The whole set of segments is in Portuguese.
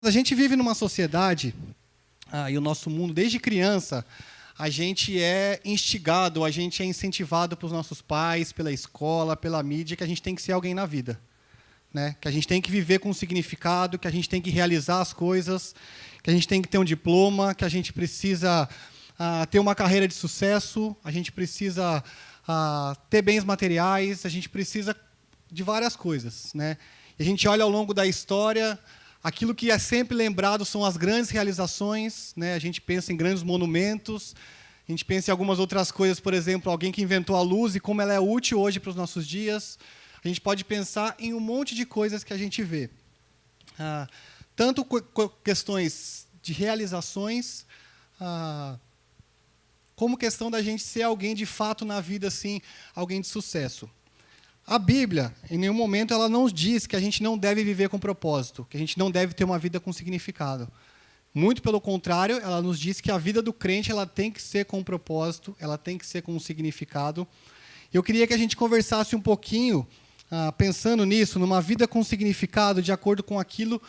A gente vive numa sociedade, e o nosso mundo, desde criança, a gente é instigado, a gente é incentivado pelos nossos pais, pela escola, pela mídia, que a gente tem que ser alguém na vida. Né? Que a gente tem que viver com um significado, que a gente tem que realizar as coisas, que a gente tem que ter um diploma, que a gente precisa ter uma carreira de sucesso, a gente precisa ter bens materiais, a gente precisa de várias coisas. Né? E a gente olha ao longo da história, aquilo que é sempre lembrado são as grandes realizações, né? A gente pensa em grandes monumentos, a gente pensa em algumas outras coisas, por exemplo, alguém que inventou a luz e como ela é útil hoje para os nossos dias. A gente pode pensar em um monte de coisas que a gente vê. Tanto questões de realizações, como questão da gente ser alguém de fato na vida, assim, alguém de sucesso. A Bíblia, em nenhum momento, ela não diz que a gente não deve viver com propósito, que a gente não deve ter uma vida com significado. Muito pelo contrário, ela nos diz que a vida do crente ela tem que ser com propósito, ela tem que ser com um significado. Eu queria que a gente conversasse um pouquinho, pensando nisso, numa vida com significado, de acordo com aquilo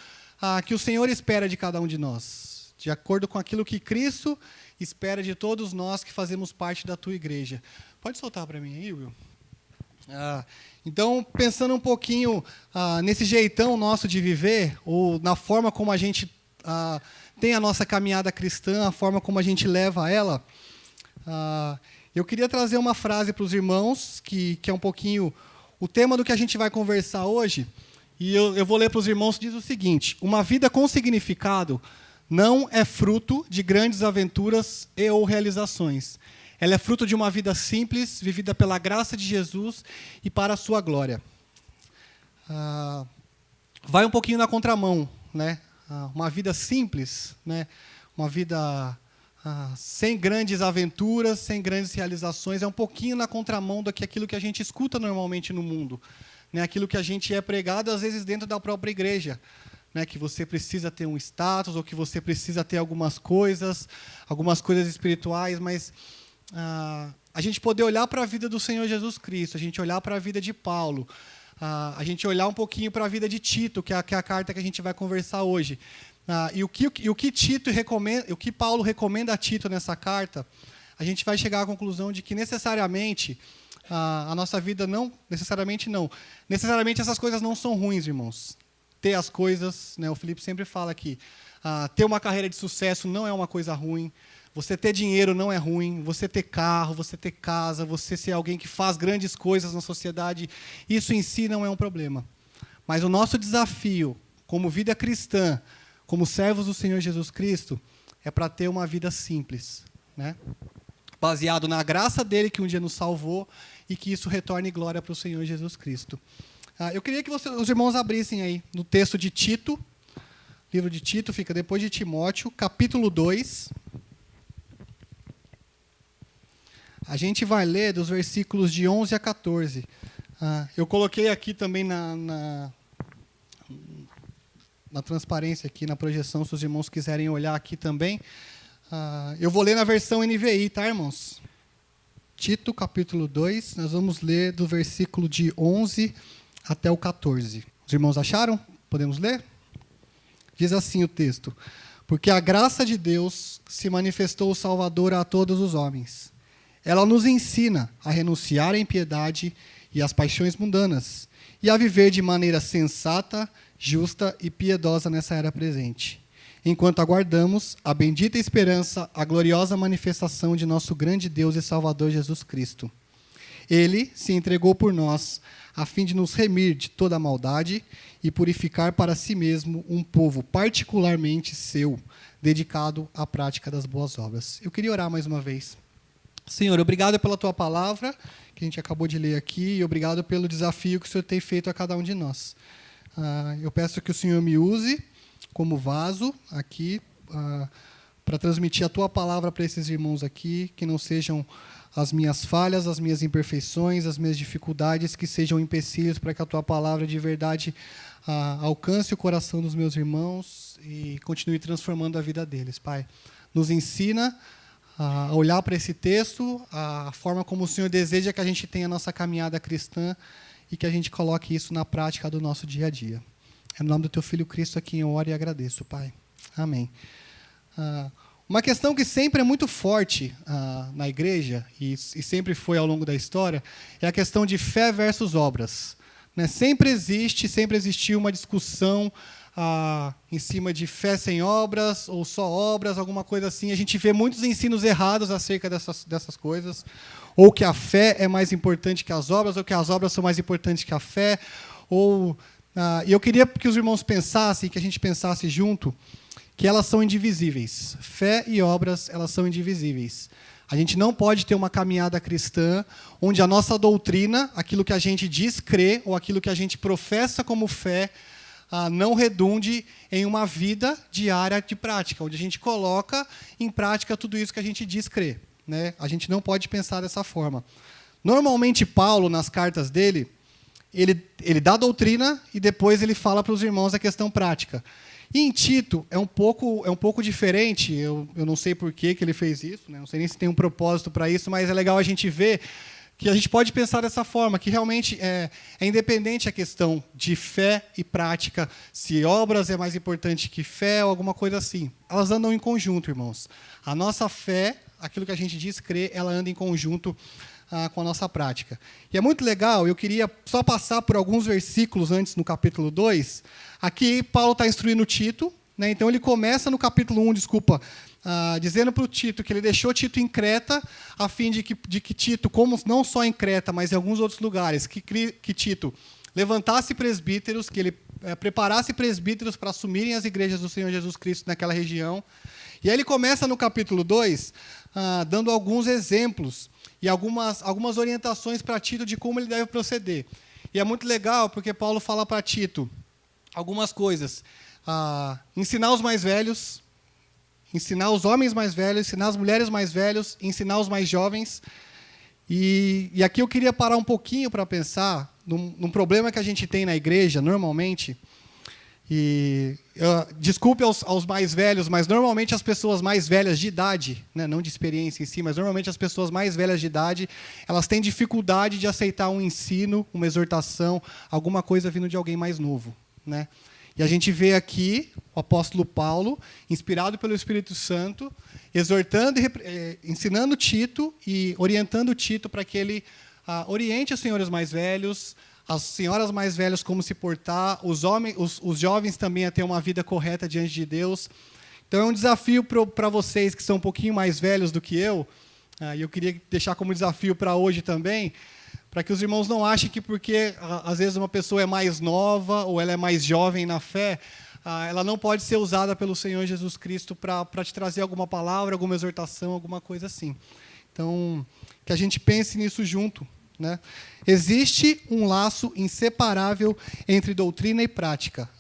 que o Senhor espera de cada um de nós, de acordo com aquilo que Cristo espera de todos nós que fazemos parte da tua igreja. Pode soltar para mim aí, Will? Então, pensando um pouquinho nesse jeitão nosso de viver, ou na forma como a gente tem a nossa caminhada cristã, a forma como a gente leva ela, eu queria trazer uma frase para os irmãos, que é um pouquinho o tema do que a gente vai conversar hoje, e eu vou ler para os irmãos, diz o seguinte: uma vida com significado não é fruto de grandes aventuras e ou realizações. Ela é fruto de uma vida simples, vivida pela graça de Jesus e para a sua glória. Vai um pouquinho na contramão, né? Uma vida simples, né? Uma vida sem grandes aventuras, sem grandes realizações, é um pouquinho na contramão daquilo que a gente escuta normalmente no mundo. Né? Aquilo que a gente é pregado, às vezes, dentro da própria igreja. Né? Que você precisa ter um status, ou que você precisa ter algumas coisas espirituais, mas a gente poder olhar para a vida do Senhor Jesus Cristo, a gente olhar para a vida de Paulo, a gente olhar um pouquinho para a vida de Tito, que é a carta que a gente vai conversar hoje. E o que Tito recomenda, o que Paulo recomenda a Tito nessa carta, a gente vai chegar à conclusão de que necessariamente a nossa vida necessariamente essas coisas não são ruins, irmãos. Ter as coisas, né, o Felipe sempre fala aqui, ter uma carreira de sucesso não é uma coisa ruim. Você ter dinheiro não é ruim, você ter carro, você ter casa, você ser alguém que faz grandes coisas na sociedade, isso em si não é um problema. Mas o nosso desafio, como vida cristã, como servos do Senhor Jesus Cristo, é para ter uma vida simples, né? Baseado na graça dele que um dia nos salvou e que isso retorne glória para o Senhor Jesus Cristo. Eu queria que os irmãos abrissem aí no texto de Tito, livro de Tito, fica depois de Timóteo, capítulo 2. A gente vai ler dos versículos de 11 a 14. Eu coloquei aqui também na transparência, aqui na projeção, se os irmãos quiserem olhar aqui também. Eu vou ler na versão NVI, tá, irmãos? Tito, capítulo 2, nós vamos ler do versículo de 11 até o 14. Os irmãos acharam? Podemos ler? Diz assim o texto: porque a graça de Deus se manifestou salvadora a todos os homens. Ela nos ensina a renunciar à impiedade e às paixões mundanas e a viver de maneira sensata, justa e piedosa nessa era presente, enquanto aguardamos a bendita esperança, a gloriosa manifestação de nosso grande Deus e Salvador Jesus Cristo. Ele se entregou por nós, a fim de nos remir de toda a maldade e purificar para si mesmo um povo particularmente seu, dedicado à prática das boas obras. Eu queria orar mais uma vez. Senhor, obrigado pela tua palavra, que a gente acabou de ler aqui, e obrigado pelo desafio que o Senhor tem feito a cada um de nós. Eu peço que o Senhor me use como vaso aqui, para transmitir a tua palavra para esses irmãos aqui, que não sejam as minhas falhas, as minhas imperfeições, as minhas dificuldades, que sejam empecilhos para que a tua palavra de verdade alcance o coração dos meus irmãos e continue transformando a vida deles. Pai, nos ensina a olhar para esse texto, a forma como o Senhor deseja que a gente tenha a nossa caminhada cristã e que a gente coloque isso na prática do nosso dia a dia. É no nome do teu Filho Cristo a quem eu oro e agradeço, Pai. Amém. Uma questão que sempre é muito forte na igreja, e sempre foi ao longo da história, é a questão de fé versus obras. Né? Sempre existiu uma discussão em cima de fé sem obras, ou só obras, alguma coisa assim. A gente vê muitos ensinos errados acerca dessas coisas, ou que a fé é mais importante que as obras, ou que as obras são mais importantes que a fé. E eu queria que os irmãos pensassem, que a gente pensasse junto, que elas são indivisíveis. Fé e obras, elas são indivisíveis. A gente não pode ter uma caminhada cristã onde a nossa doutrina, aquilo que a gente diz crer, ou aquilo que a gente professa como fé, não redunde em uma vida diária de prática, onde a gente coloca em prática tudo isso que a gente diz crer. Né? A gente não pode pensar dessa forma. Normalmente, Paulo, nas cartas dele, ele dá a doutrina e depois ele fala para os irmãos a questão prática. E em Tito é um pouco diferente, eu não sei por que ele fez isso, né? Não sei nem se tem um propósito para isso, mas é legal a gente ver que a gente pode pensar dessa forma, que realmente é independente a questão de fé e prática, se obras é mais importante que fé ou alguma coisa assim. Elas andam em conjunto, irmãos. A nossa fé, aquilo que a gente diz crer, ela anda em conjunto com a nossa prática. E é muito legal, eu queria só passar por alguns versículos antes no capítulo 2. Aqui Paulo está instruindo Tito, né? Então ele começa no capítulo 1, dizendo para o Tito que ele deixou Tito em Creta, a fim de que Tito, como não só em Creta, mas em alguns outros lugares, que Tito levantasse presbíteros, que ele preparasse presbíteros para assumirem as igrejas do Senhor Jesus Cristo naquela região. E aí ele começa no capítulo 2, dando alguns exemplos e algumas orientações para Tito de como ele deve proceder. E é muito legal, porque Paulo fala para Tito algumas coisas. Ensinar os mais velhos, ensinar os homens mais velhos, ensinar as mulheres mais velhas, ensinar os mais jovens. E aqui eu queria parar um pouquinho para pensar num problema que a gente tem na igreja, normalmente. Desculpe aos mais velhos, mas normalmente as pessoas mais velhas de idade, né, não de experiência em si, mas normalmente as pessoas mais velhas de idade, elas têm dificuldade de aceitar um ensino, uma exortação, alguma coisa vindo de alguém mais novo. Né? E a gente vê aqui o apóstolo Paulo, inspirado pelo Espírito Santo, exortando e ensinando Tito e orientando Tito para que ele oriente os senhores mais velhos, as senhoras mais velhas como se portar, os jovens também a ter uma vida correta diante de Deus. Então é um desafio para vocês que são um pouquinho mais velhos do que eu, e eu queria deixar como desafio para hoje também, para que os irmãos não achem que porque às vezes uma pessoa é mais nova ou ela é mais jovem na fé, ela não pode ser usada pelo Senhor Jesus Cristo para te trazer alguma palavra, alguma exortação, alguma coisa assim. Então, que a gente pense nisso junto. Né? Existe um laço inseparável entre doutrina e prática.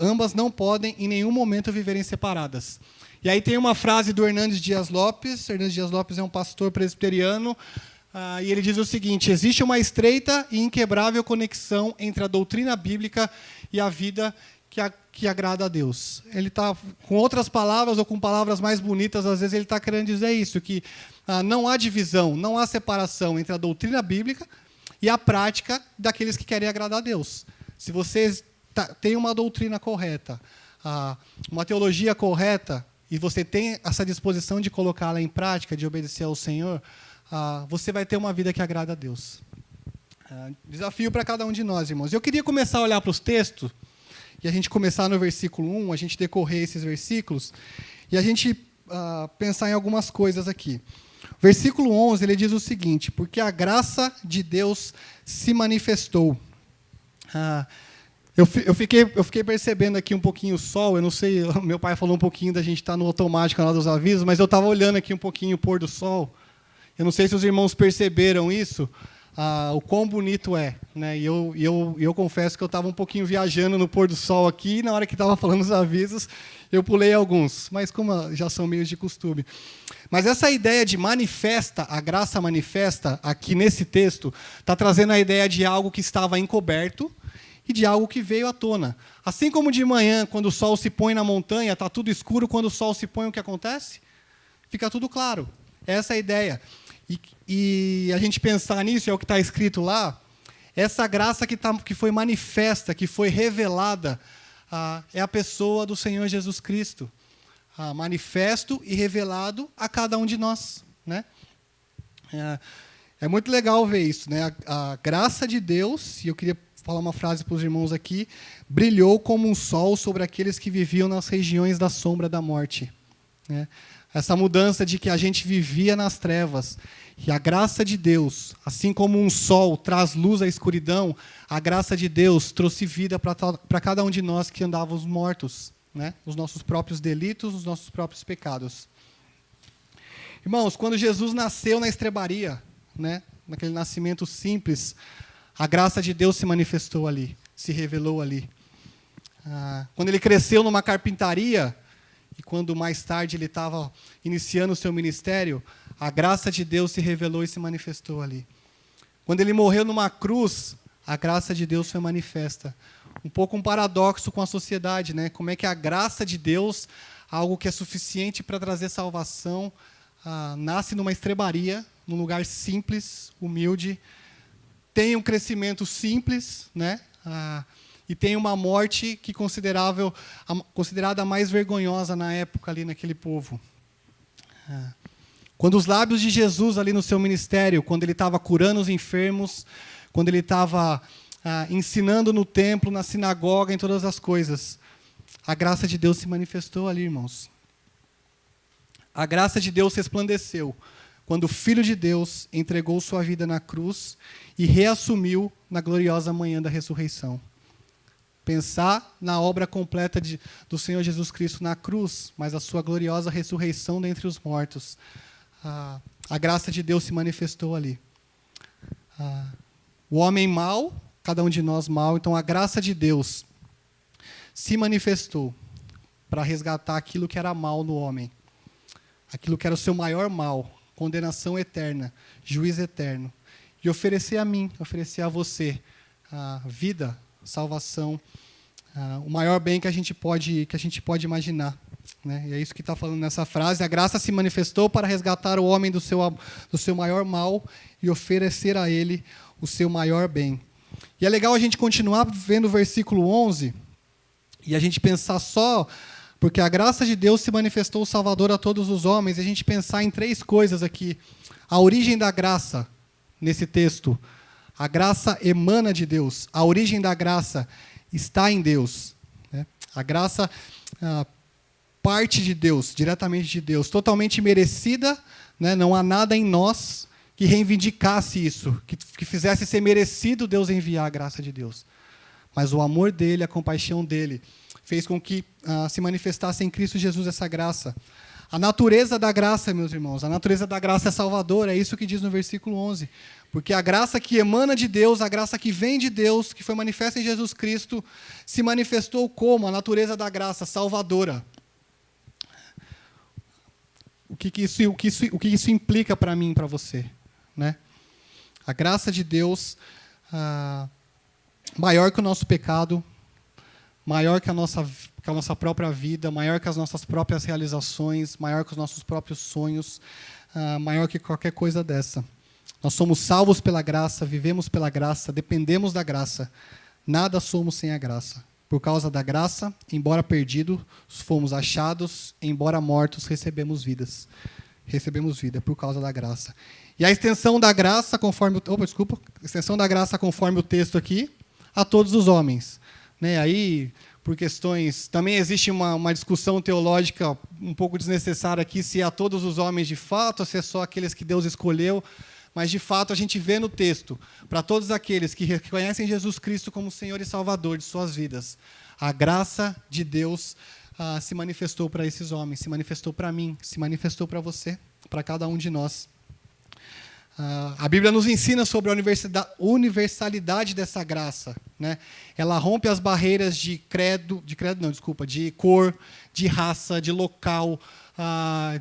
Ambas não podem, em nenhum momento, viverem separadas. E aí tem uma frase do Hernandes Dias Lopes. Hernandes Dias Lopes é um pastor presbiteriano, e ele diz o seguinte: existe uma estreita e inquebrável conexão entre a doutrina bíblica e a vida que agrada a Deus. Ele está, com outras palavras ou com palavras mais bonitas, às vezes ele está querendo dizer isso, que não há divisão, não há separação entre a doutrina bíblica e a prática daqueles que querem agradar a Deus. Se vocês têm uma doutrina correta, uma teologia correta, e você tem essa disposição de colocá-la em prática, de obedecer ao Senhor, você vai ter uma vida que agrada a Deus. Desafio para cada um de nós, irmãos. Eu queria começar a olhar para os textos, e a gente começar no versículo 1, a gente decorrer esses versículos, e a gente pensar em algumas coisas aqui. Versículo 11, ele diz o seguinte: porque a graça de Deus se manifestou. Eu fiquei percebendo aqui um pouquinho o sol, eu não sei, meu pai falou um pouquinho da gente estar no automático lá dos avisos, mas eu estava olhando aqui um pouquinho o pôr do sol. Eu não sei se os irmãos perceberam isso, o quão bonito é. Né? E eu confesso que eu estava um pouquinho viajando no pôr do sol aqui, e na hora que estava falando os avisos, eu pulei alguns, mas como já são meios de costume. Mas essa ideia de manifesta, a graça manifesta, aqui nesse texto, está trazendo a ideia de algo que estava encoberto e de algo que veio à tona. Assim como de manhã, quando o sol se põe na montanha, está tudo escuro, quando o sol se põe, o que acontece? Fica tudo claro. Essa é a ideia. E a gente pensar nisso, é o que está escrito lá, essa graça que foi manifesta, que foi revelada é a pessoa do Senhor Jesus Cristo, manifesto e revelado a cada um de nós, né? É muito legal ver isso, né? A graça de Deus, e eu queria falar uma frase para os irmãos aqui, brilhou como um sol sobre aqueles que viviam nas regiões da sombra da morte, né? Essa mudança de que a gente vivia nas trevas, e a graça de Deus, assim como um sol traz luz à escuridão, a graça de Deus trouxe vida para cada um de nós que andávamos mortos, né? Os nossos próprios delitos, os nossos próprios pecados. Irmãos, quando Jesus nasceu na estrebaria, né? Naquele nascimento simples, a graça de Deus se manifestou ali, se revelou ali. Quando ele cresceu numa carpintaria, e quando mais tarde ele estava iniciando o seu ministério, a graça de Deus se revelou e se manifestou ali. Quando ele morreu numa cruz, a graça de Deus foi manifesta. Um pouco um paradoxo com a sociedade, né? Como é que a graça de Deus, algo que é suficiente para trazer salvação, nasce numa estrebaria, num lugar simples, humilde, tem um crescimento simples, né? E tem uma morte que considerada a mais vergonhosa na época ali naquele povo. Quando os lábios de Jesus ali no seu ministério, quando ele estava curando os enfermos, quando ele estava ensinando no templo, na sinagoga, em todas as coisas, a graça de Deus se manifestou ali, irmãos. A graça de Deus resplandeceu quando o Filho de Deus entregou sua vida na cruz e reassumiu na gloriosa manhã da ressurreição. Pensar na obra completa do Senhor Jesus Cristo na cruz, mas a sua gloriosa ressurreição dentre os mortos. A graça de Deus se manifestou ali. O homem mau, cada um de nós mau, então a graça de Deus se manifestou para resgatar aquilo que era mal no homem. Aquilo que era o seu maior mal, condenação eterna, juízo eterno. E oferecer a mim, oferecer a você a vida, salvação, o maior bem que a gente pode imaginar, né? E é isso que está falando nessa frase. A graça se manifestou para resgatar o homem do seu maior mal e oferecer a ele o seu maior bem. E é legal a gente continuar vendo o versículo 11 e a gente pensar só, porque a graça de Deus se manifestou o Salvador a todos os homens, e a gente pensar em 3 coisas aqui. A origem da graça, nesse texto. A graça emana de Deus. A origem da graça está em Deus, né? A graça parte de Deus, diretamente de Deus, totalmente merecida, né? Não há nada em nós que reivindicasse isso, que fizesse ser merecido Deus enviar a graça de Deus. Mas o amor dele, a compaixão dele, fez com que se manifestasse em Cristo Jesus essa graça. A natureza da graça, meus irmãos, a natureza da graça é salvadora, é isso que diz no versículo 11. Porque a graça que emana de Deus, a graça que vem de Deus, que foi manifesta em Jesus Cristo, se manifestou como a natureza da graça salvadora. O que isso implica para mim e para você, né? A graça de Deus, maior que o nosso pecado, maior que a nossa própria vida, maior que as nossas próprias realizações, maior que os nossos próprios sonhos, maior que qualquer coisa dessa. Nós somos salvos pela graça, vivemos pela graça, dependemos da graça. Nada somos sem a graça. Por causa da graça, embora perdidos, fomos achados, embora mortos, recebemos vidas. Recebemos vida por causa da graça. E a extensão da graça, conforme o texto aqui, a todos os homens, né? Aí, por questões... Também existe uma discussão teológica um pouco desnecessária aqui, se é a todos os homens de fato, ou se é só aqueles que Deus escolheu. Mas, de fato, a gente vê no texto, para todos aqueles que reconhecem Jesus Cristo como Senhor e Salvador de suas vidas, a graça de Deus se manifestou para esses homens, se manifestou para mim, se manifestou para você, para cada um de nós. A Bíblia nos ensina sobre a universalidade dessa graça, né? Ela rompe as barreiras de cor, de raça, de local,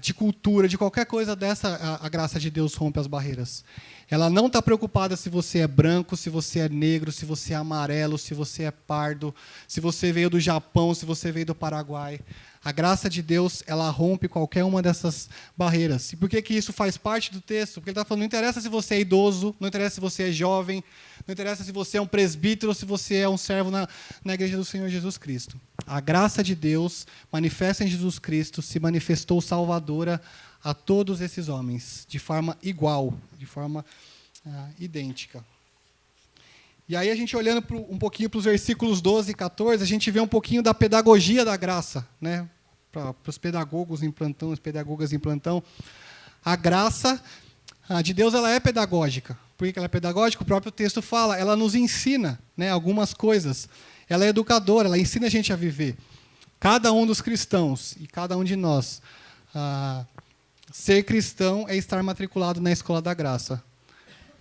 de cultura, de qualquer coisa dessa. A graça de Deus rompe as barreiras. Ela não está preocupada se você é branco, se você é negro, se você é amarelo, se você é pardo, se você veio do Japão, se você veio do Paraguai. A graça de Deus, ela rompe qualquer uma dessas barreiras. E por que isso faz parte do texto? Porque ele está falando, não interessa se você é idoso, não interessa se você é jovem, não interessa se você é um presbítero ou se você é um servo na igreja do Senhor Jesus Cristo. a graça de Deus, manifesta em Jesus Cristo, se manifestou salvadora a todos esses homens, de forma igual, de forma idêntica. E aí a gente olhando um pouquinho para os versículos 12 e 14, a gente vê um pouquinho da pedagogia da graça, né? Para os pedagogos em plantão, as pedagogas em plantão. A graça de Deus, ela é pedagógica. Por que ela é pedagógica? O próprio texto fala, ela nos ensina, né, algumas coisas. Ela é educadora, ela ensina a gente a viver. Cada um dos cristãos e cada um de nós, ser cristão é estar matriculado na Escola da Graça.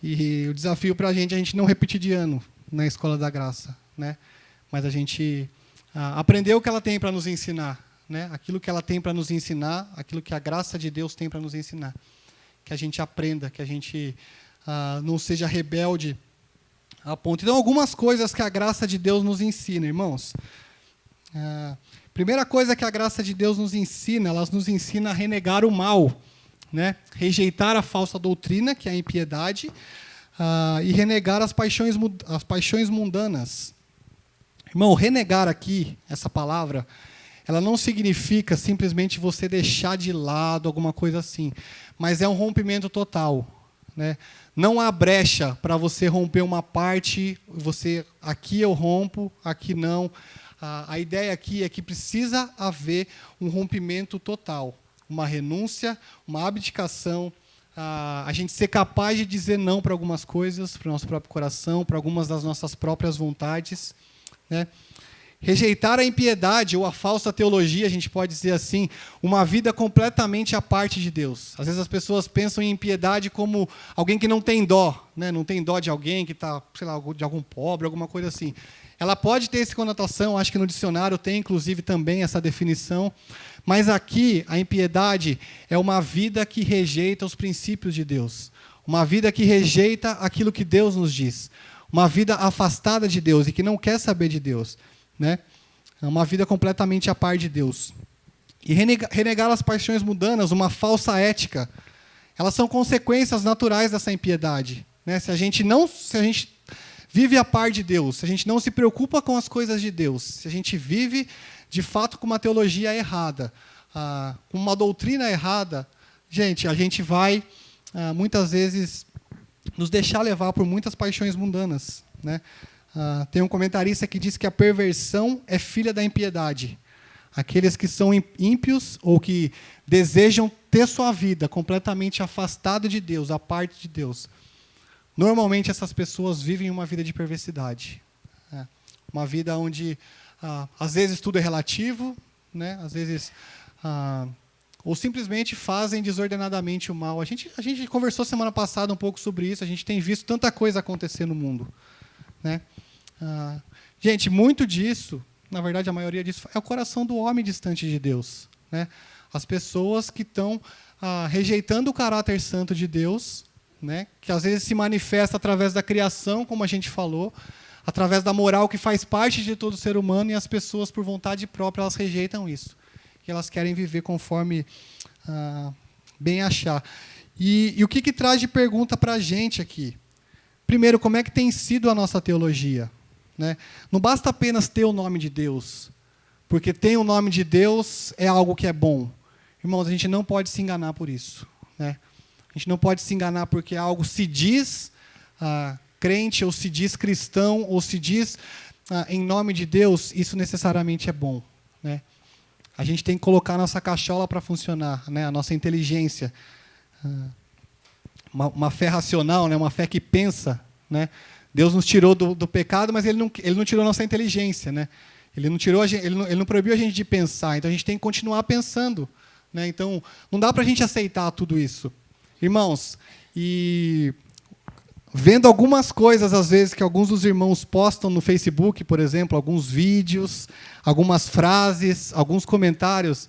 E o desafio para a gente não repetir de ano na Escola da Graça, né? Mas a gente aprender o que ela tem para nos ensinar, né? Aquilo que ela tem para nos ensinar, aquilo que a graça de Deus tem para nos ensinar. Que a gente aprenda, que a gente não seja rebelde a ponto. Então, algumas coisas que a graça de Deus nos ensina, irmãos. Primeira coisa que a graça de Deus nos ensina, ela nos ensina a renegar o mal, né? Rejeitar a falsa doutrina, que é a impiedade, e renegar as paixões mundanas. Irmão, renegar aqui, essa palavra, ela não significa simplesmente você deixar de lado alguma coisa assim, mas é um rompimento total, né? Não há brecha para você romper uma parte, aqui eu rompo, aqui não. A ideia aqui é que precisa haver um rompimento total, uma renúncia, uma abdicação, a gente ser capaz de dizer não para algumas coisas, para o nosso próprio coração, para algumas das nossas próprias vontades, né? Rejeitar a impiedade ou a falsa teologia, a gente pode dizer assim, uma vida completamente à parte de Deus. Às vezes as pessoas pensam em impiedade como alguém que não tem dó, né? Não tem dó de alguém que está, sei lá, de algum pobre, alguma coisa assim. Ela pode ter essa conotação, acho que no dicionário tem, inclusive, também essa definição, mas aqui a impiedade é uma vida que rejeita os princípios de Deus, uma vida que rejeita aquilo que Deus nos diz, uma vida afastada de Deus e que não quer saber de Deus, né? É uma vida completamente à par de Deus. E renegar as paixões mundanas, uma falsa ética, elas são consequências naturais dessa impiedade, né? Se a gente vive a par de Deus, se a gente não se preocupa com as coisas de Deus, se a gente vive, de fato, com uma teologia errada, com uma doutrina errada, a gente vai, muitas vezes, nos deixar levar por muitas paixões mundanas, né? Tem um comentarista que diz que a perversão é filha da impiedade. Aqueles que são ímpios ou que desejam ter sua vida completamente afastado de Deus, à parte de Deus, normalmente essas pessoas vivem uma vida de perversidade. Uma vida onde, às vezes, tudo é relativo, né? Às vezes, ou simplesmente fazem desordenadamente o mal. A gente conversou semana passada um pouco sobre isso, a gente tem visto tanta coisa acontecer no mundo, né? Muito disso, na verdade, a maioria disso, é o coração do homem distante de Deus, né? As pessoas que estão rejeitando o caráter santo de Deus, né, que às vezes se manifesta através da criação, como a gente falou, através da moral que faz parte de todo ser humano, e as pessoas, por vontade própria, elas rejeitam isso. E elas querem viver conforme bem achar. E o que traz de pergunta para a gente aqui? Primeiro, como é que tem sido a nossa teologia? Né? Não basta apenas ter o nome de Deus, porque ter o nome de Deus é algo que é bom. Irmãos, a gente não pode se enganar por isso, né? A gente não pode se enganar porque algo se diz crente, ou se diz cristão, ou se diz em nome de Deus, isso necessariamente é bom, né? A gente tem que colocar a nossa cachola para funcionar, né? A nossa inteligência. Uma fé racional, né? Uma fé que pensa, né? Deus nos tirou do pecado, mas Ele não tirou a nossa inteligência, né? Ele não proibiu a gente de pensar, então a gente tem que continuar pensando, né? Então, não dá para a gente aceitar tudo isso. Irmãos, e vendo algumas coisas, às vezes, que alguns dos irmãos postam no Facebook, por exemplo, alguns vídeos, algumas frases, alguns comentários,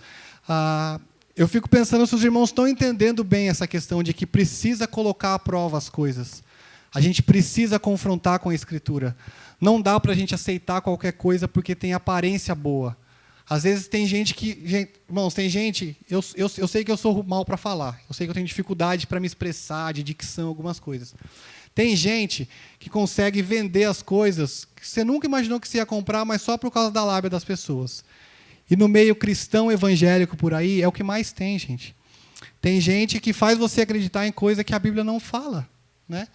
eu fico pensando se os irmãos estão entendendo bem essa questão de que precisa colocar à prova as coisas. A gente precisa confrontar com a Escritura. Não dá para a gente aceitar qualquer coisa porque tem aparência boa. Às vezes tem gente que... irmãos, tem gente... Eu sei que eu sou mal para falar. Eu sei que eu tenho dificuldade para me expressar, de dicção, algumas coisas. Tem gente que consegue vender as coisas que você nunca imaginou que você ia comprar, mas só por causa da lábia das pessoas. E no meio cristão evangélico por aí, é o que mais tem, gente. Tem gente que faz você acreditar em coisa que a Bíblia não fala, né?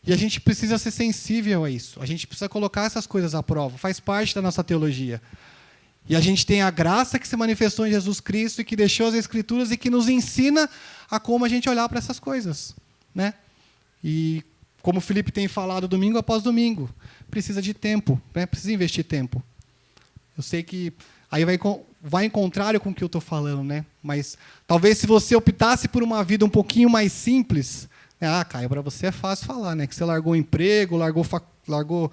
E a gente precisa ser sensível a isso. A gente precisa colocar essas coisas à prova. Faz parte da nossa teologia. E a gente tem a graça que se manifestou em Jesus Cristo e que deixou as Escrituras e que nos ensina a como a gente olhar para essas coisas, né? E como o Felipe tem falado domingo após domingo, precisa de tempo, né? Precisa investir tempo. Eu sei que aí vai em contrário com o que eu estou falando, né? Mas talvez se você optasse por uma vida um pouquinho mais simples, Caio, para você é fácil falar, né? Que você largou o emprego, largou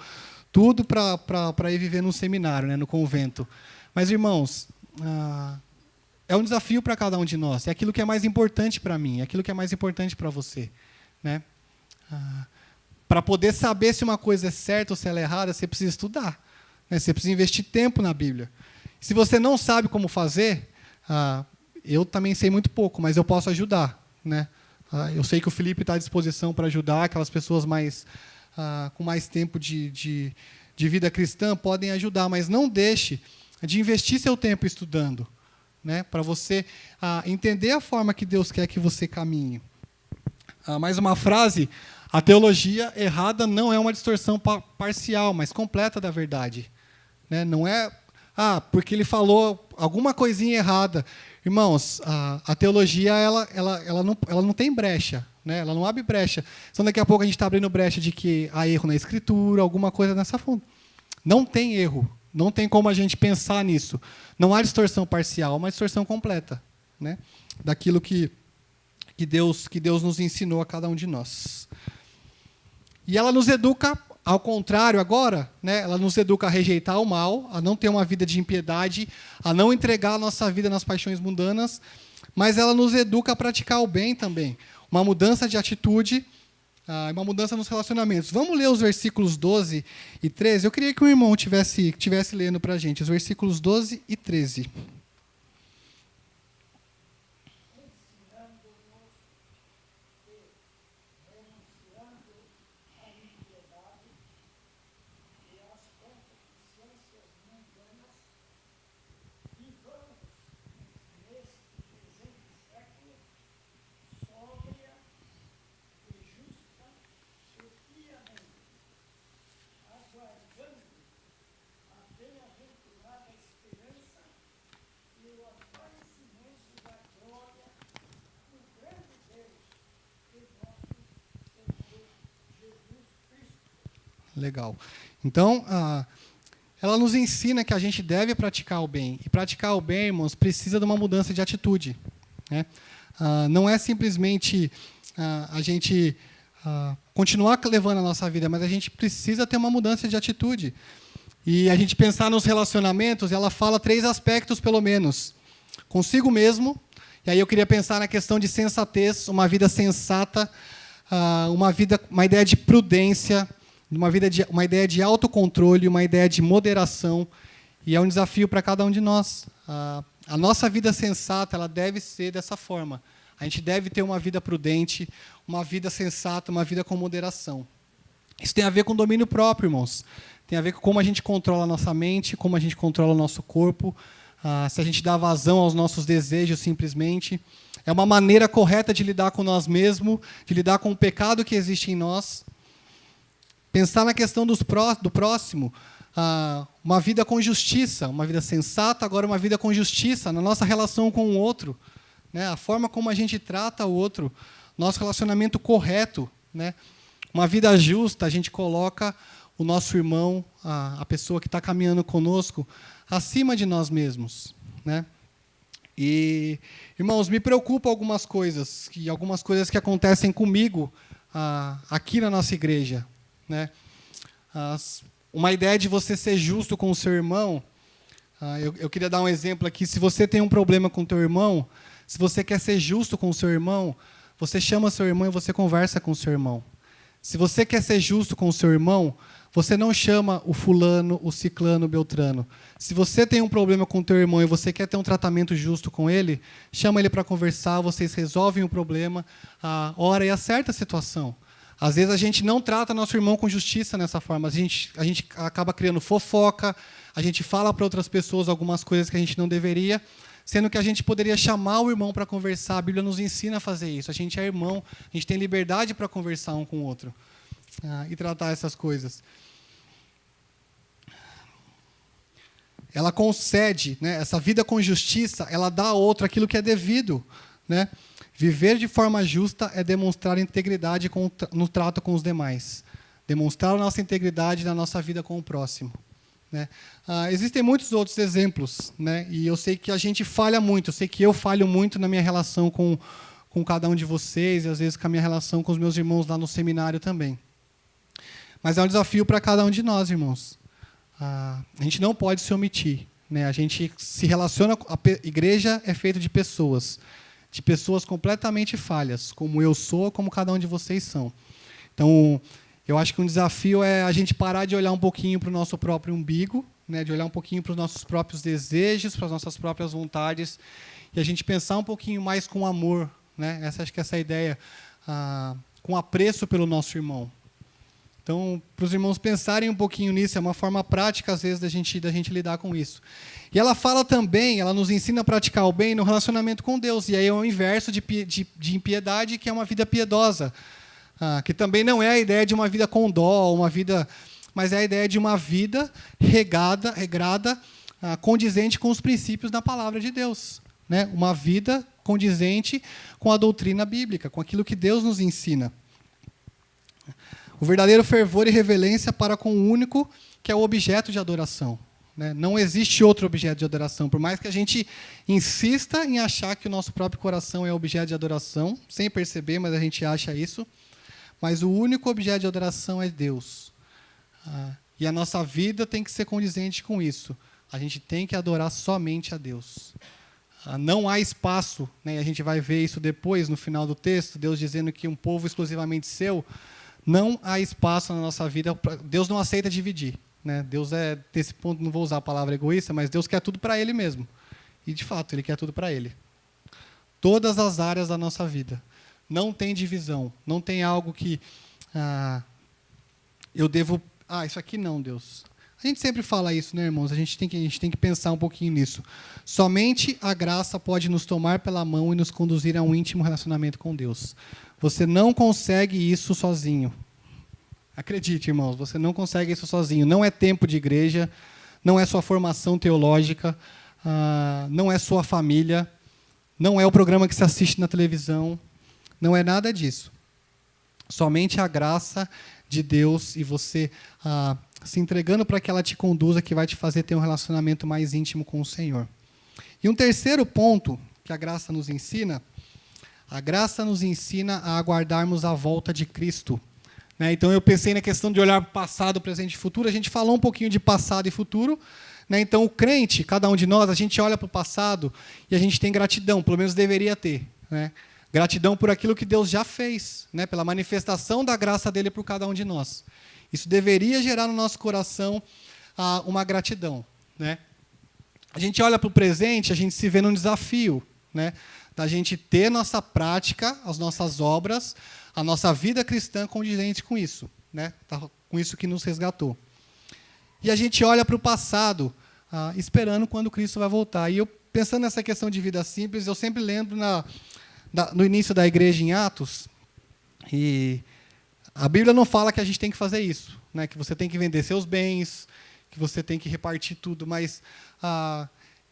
tudo para ir viver num seminário, né? No convento. Mas, irmãos, é um desafio para cada um de nós. É aquilo que é mais importante para mim, é aquilo que é mais importante para você, né? Para poder saber se uma coisa é certa ou se ela é errada, você precisa estudar, né? Você precisa investir tempo na Bíblia. Se você não sabe como fazer, eu também sei muito pouco, mas eu posso ajudar, né? Eu sei que o Felipe está à disposição para ajudar, aquelas pessoas com mais tempo de vida cristã podem ajudar, mas não deixe de investir seu tempo estudando, né? Para você entender a forma que Deus quer que você caminhe. Mais uma frase: a teologia errada não é uma distorção parcial, mas completa da verdade, né? Não é porque ele falou alguma coisinha errada. Irmãos, a teologia ela não tem brecha, né? Ela não abre brecha. Então, daqui a pouco a gente está abrindo brecha de que há erro na Escritura, alguma coisa nessa fonte. Não tem erro. Não tem como a gente pensar nisso. Não há distorção parcial, uma distorção completa, né? Daquilo que Deus nos ensinou a cada um de nós. E ela nos educa, ao contrário agora, né? Ela nos educa a rejeitar o mal, a não ter uma vida de impiedade, a não entregar a nossa vida nas paixões mundanas, mas ela nos educa a praticar o bem também. Uma mudança de atitude, uma mudança nos relacionamentos. Vamos ler os versículos 12 e 13? Eu queria que o irmão tivesse lendo para a gente, os versículos 12 e 13. Legal. Então, ela nos ensina que a gente deve praticar o bem. E praticar o bem, irmãos, precisa de uma mudança de atitude, né? Não é simplesmente a gente continuar levando a nossa vida, mas a gente precisa ter uma mudança de atitude. E a gente pensar nos relacionamentos, ela fala 3 aspectos, pelo menos. Consigo mesmo, e aí eu queria pensar na questão de sensatez, uma vida sensata, uma ideia de prudência, uma ideia de autocontrole, uma ideia de moderação, e é um desafio para cada um de nós. A nossa vida sensata, ela deve ser dessa forma. A gente deve ter uma vida prudente, uma vida sensata, uma vida com moderação. Isso tem a ver com domínio próprio, irmãos. Tem a ver com como a gente controla a nossa mente, como a gente controla o nosso corpo, se a gente dá vazão aos nossos desejos simplesmente. É uma maneira correta de lidar com nós mesmos, de lidar com o pecado que existe em nós. Pensar na questão do próximo, uma vida com justiça, uma vida sensata, agora uma vida com justiça na nossa relação com o outro, né? A forma como a gente trata o outro, nosso relacionamento correto, né? Uma vida justa, a gente coloca o nosso irmão, a pessoa que está caminhando conosco, acima de nós mesmos, né? E, irmãos, me preocupam algumas coisas que acontecem comigo aqui na nossa igreja, né? Uma ideia de você ser justo com o seu irmão. Eu queria dar um exemplo aqui. Se você tem um problema com o teu irmão, se você quer ser justo com o seu irmão, você chama seu irmão e você conversa com o seu irmão. Se você quer ser justo com o seu irmão, você não chama o fulano, o ciclano, o beltrano. Se você tem um problema com o teu irmão e você quer ter um tratamento justo com ele, chama ele para conversar, vocês resolvem o problema, ora e acerta a situação. Às vezes a gente não trata nosso irmão com justiça nessa forma. A gente acaba criando fofoca, a gente fala para outras pessoas algumas coisas que a gente não deveria, sendo que a gente poderia chamar o irmão para conversar. A Bíblia nos ensina a fazer isso. A gente é irmão, a gente tem liberdade para conversar um com o outro e tratar essas coisas. Ela concede, né, essa vida com justiça, ela dá ao outro aquilo que é devido, né? Viver de forma justa é demonstrar integridade no trato com os demais. Demonstrar a nossa integridade na nossa vida com o próximo, né? Existem muitos outros exemplos, né? E eu sei que a gente falha muito. Eu sei que eu falho muito na minha relação com cada um de vocês e, às vezes, com a minha relação com os meus irmãos lá no seminário também. Mas é um desafio para cada um de nós, irmãos. A gente não pode se omitir, né? A gente se relaciona... A igreja é feita de pessoas completamente falhas, como eu sou, como cada um de vocês são. Então, eu acho que um desafio é a gente parar de olhar um pouquinho para o nosso próprio umbigo, né, de olhar um pouquinho para os nossos próprios desejos, para as nossas próprias vontades, e a gente pensar um pouquinho mais com amor, né? Acho que essa é a ideia, com apreço pelo nosso irmão. Então, para os irmãos pensarem um pouquinho nisso, é uma forma prática, às vezes, da gente lidar com isso. E ela fala também, ela nos ensina a praticar o bem no relacionamento com Deus. E aí é o inverso de impiedade, que é uma vida piedosa. Que também não é a ideia de uma vida com dó, mas é a ideia de uma vida regrada, condizente com os princípios da palavra de Deus, né? Uma vida condizente com a doutrina bíblica, com aquilo que Deus nos ensina. O verdadeiro fervor e reverência para com o único que é o objeto de adoração, né? Não existe outro objeto de adoração. Por mais que a gente insista em achar que o nosso próprio coração é objeto de adoração, sem perceber, mas a gente acha isso. Mas o único objeto de adoração é Deus. E a nossa vida tem que ser condizente com isso. A gente tem que adorar somente a Deus. Não há espaço, né? E a gente vai ver isso depois, no final do texto, Deus dizendo que um povo exclusivamente seu... Não há espaço na nossa vida. Deus não aceita dividir, né? Deus é, nesse ponto, não vou usar a palavra egoísta, mas Deus quer tudo para Ele mesmo. E, de fato, Ele quer tudo para Ele. Todas as áreas da nossa vida. Não tem divisão. Não tem algo que eu devo... isso aqui não, Deus. A gente sempre fala isso, né, irmãos? A gente tem que pensar um pouquinho nisso. Somente a graça pode nos tomar pela mão e nos conduzir a um íntimo relacionamento com Deus. Você não consegue isso sozinho. Acredite, irmãos, você não consegue isso sozinho. Não é tempo de igreja, não é sua formação teológica, não é sua família, não é o programa que se assiste na televisão, não é nada disso. Somente a graça de Deus e você se entregando para que ela te conduza, que vai te fazer ter um relacionamento mais íntimo com o Senhor. E um terceiro ponto que a graça nos ensina... A graça nos ensina a aguardarmos a volta de Cristo, né? Então, eu pensei na questão de olhar passado, presente e futuro. A gente falou um pouquinho de passado e futuro, né? Então, o crente, cada um de nós, a gente olha para o passado e a gente tem gratidão, pelo menos deveria ter, né? Gratidão por aquilo que Deus já fez, né? Pela manifestação da graça dele por cada um de nós. Isso deveria gerar no nosso coração uma gratidão, né? A gente olha para o presente, a gente se vê num desafio, né? Da gente ter nossa prática, as nossas obras, a nossa vida cristã condizente com isso, né? Com isso que nos resgatou. E a gente olha para o passado, esperando quando Cristo vai voltar. E eu, pensando nessa questão de vida simples, eu sempre lembro no início da igreja em Atos, e a Bíblia não fala que a gente tem que fazer isso, né? Que você tem que vender seus bens, que você tem que repartir tudo, mas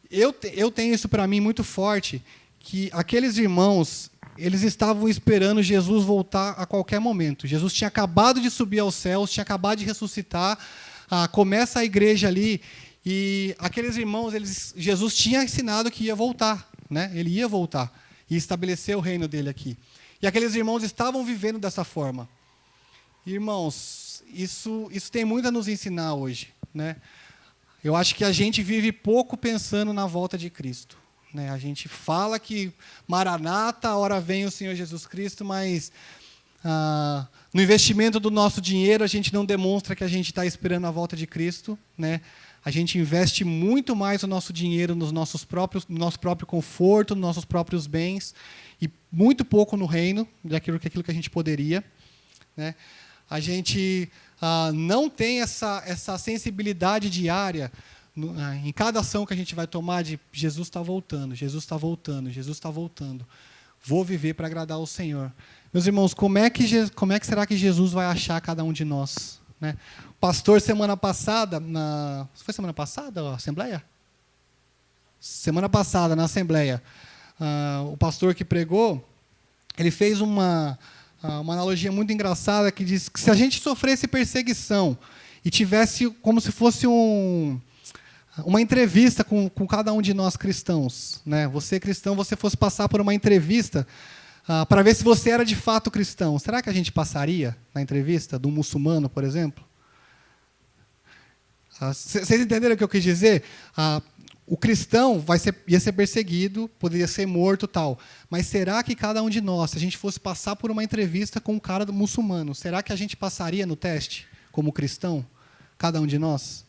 eu tenho isso para mim muito forte, que aqueles irmãos, eles estavam esperando Jesus voltar a qualquer momento. Jesus tinha acabado de subir aos céus, tinha acabado de ressuscitar, começa a igreja ali, e aqueles irmãos, Jesus tinha ensinado que ia voltar, né? Ele ia voltar e estabelecer o reino dele aqui. E aqueles irmãos estavam vivendo dessa forma. Irmãos, isso tem muito a nos ensinar hoje, né? Eu acho que a gente vive pouco pensando na volta de Cristo. A gente fala que Maranata, a hora vem o Senhor Jesus Cristo, mas no investimento do nosso dinheiro a gente não demonstra que a gente está esperando a volta de Cristo, né? A gente investe muito mais o nosso dinheiro no nosso próprio conforto, nos nossos próprios bens, e muito pouco no reino, daquilo que a gente poderia. né? A gente não tem essa sensibilidade diária em cada ação que a gente vai tomar de Jesus está voltando, Jesus está voltando, Jesus está voltando. Vou viver para agradar ao Senhor. Meus irmãos, como é que será que Jesus vai achar cada um de nós? Né? O pastor, semana passada, foi semana passada a Assembleia? Semana passada, na Assembleia, o pastor que pregou, ele fez uma analogia muito engraçada que diz que se a gente sofresse perseguição e tivesse como se fosse uma entrevista com cada um de nós cristãos, né? Você cristão, você fosse passar por uma entrevista para ver se você era de fato cristão. Será que a gente passaria na entrevista de um muçulmano, por exemplo? Vocês entenderam o que eu quis dizer? O cristão ia ser perseguido, poderia ser morto, tal. Mas será que cada um de nós, se a gente fosse passar por uma entrevista com um cara muçulmano, será que a gente passaria no teste como cristão? Cada um de nós?